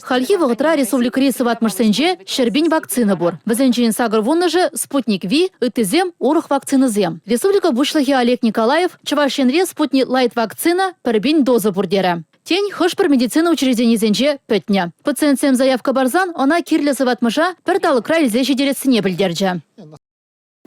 Хальхи вағытра республикари сыватмышсенже шербин вакцина бур. Бізенчейін сагыр вунныжы Спутник Ви, ытызем, урых вакцинызем. Республика бушлахи Олег Николаев, Чувашенре Спутник Лайт вакцина пербин доза бурдері. Тень хышпыр медицина учреждениесенже пөтня. Пациентсем заявка барзан, она кирлі сыватмыша пірталы край лзеші дересіне білдерже.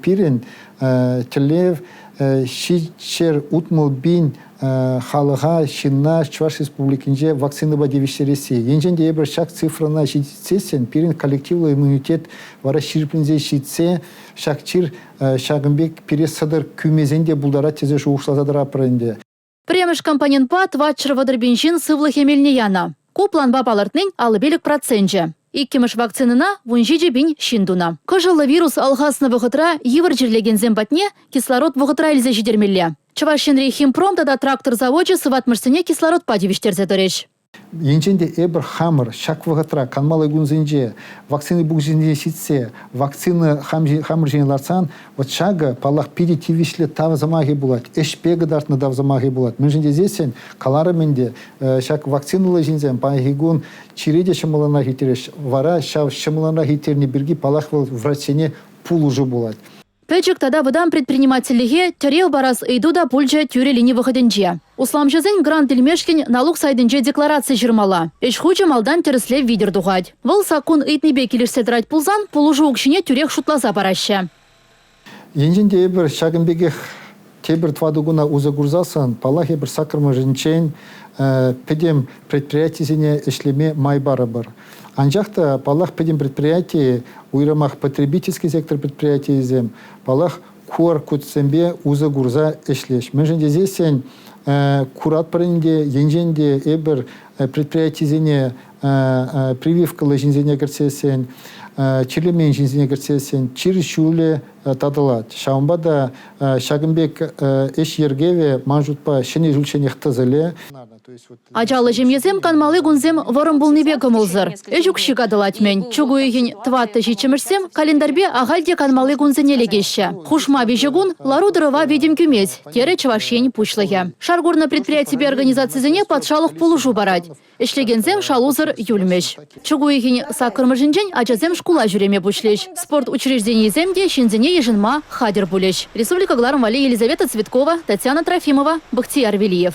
Пирен телев шичер утмул бин халыга шинна Чуваш республикинже вакцины бадевиштереси. Енженде ебір шак цифрана шитсесен пирен коллективный иммунитет вара ширпинзе шитсе шакчир шагымбек пирес садыр күмезенде булдара тезе шуғышлазадыр апырынде. Премеш компонент пат ватчыр вадыр беншин сывлы хемелне яна. Куплан бапалыртның алыбелік процентже. Иккемеш вакцинына вунжиджи бин шиндуна. Кыжылы вирус алхасны вғытра евір жерлеген зембатне кислород вғытра илзе жидермелле. Чувашенре химпром тада трактор заводжы сыватмышсыне кислород падевиштерзе дөреш. Енженде эбір хамыр, шак вғытра, канмалы гунзенже, вакцины бугзенде шитсе, вакцины хамыр женеларсан, вот шага палах пиди тивишле тав замаги булат, эшпегі дартны дав замаги булат. Мен женде зесен, калары менде, шак вакцинылы жензен, паегун чиреде шымылына хитереш, вара шав шымылына хитерне бірги палах врачене пул уже булат. Пөчік тада выдам предпринимательліге тәрел барас ыйдуда пульча тюреліні вғыдынче. Усламжызын грант илмешкен налог сайдынче декларация жырмала. Эш хуча малдан теріслев видер дуғад. Выл сакун ыйтнебе келішсе дырать пулзан, пулужу ұкшыне тюрех шутлаза барашы. Енженде ебір шагынбегех тебір твадугуна узагурзасын, палах ебір сакырмы жынчен педем предприятизіне эшлеме майбары бар. Анжақта палах педем предприятие уйрамах потребительский сектор предприятия зем, палах куар кутсембе уза гурза эшлеш. Мен женде зесен курат паренде, енженде эбір предприятизіне прививкалы жинзене керсесен, чирлемен жинзене керсесен, чир шуле тадылат. Шаумбада шагымбек эш ергеве манжутпа шене жульчене хтазыле. Ачалы жемезем канмалы гунзем ворым булнебе кымылзыр. Эжукши кадылатмен. Чугуегин тватты жичемешсем календарбе агалде канмалы гунзенеле геща. Хушма бежегун ларудырова ведем кюмез. Тере чавашень пучлыге. Шаргурна предприятие организациясене подшалых полужу барать. Эшлегензем шалузыр юльмеш. Чугуегин сакырмыжинжен ачазем шкула жүреме бучлеш. Спорт учреждениесем де шинзене ежинма хадер булеш. Республика Гларм Вали Елизавета Цветкова, Татьяна Трофимова, Бахтияр Велиев.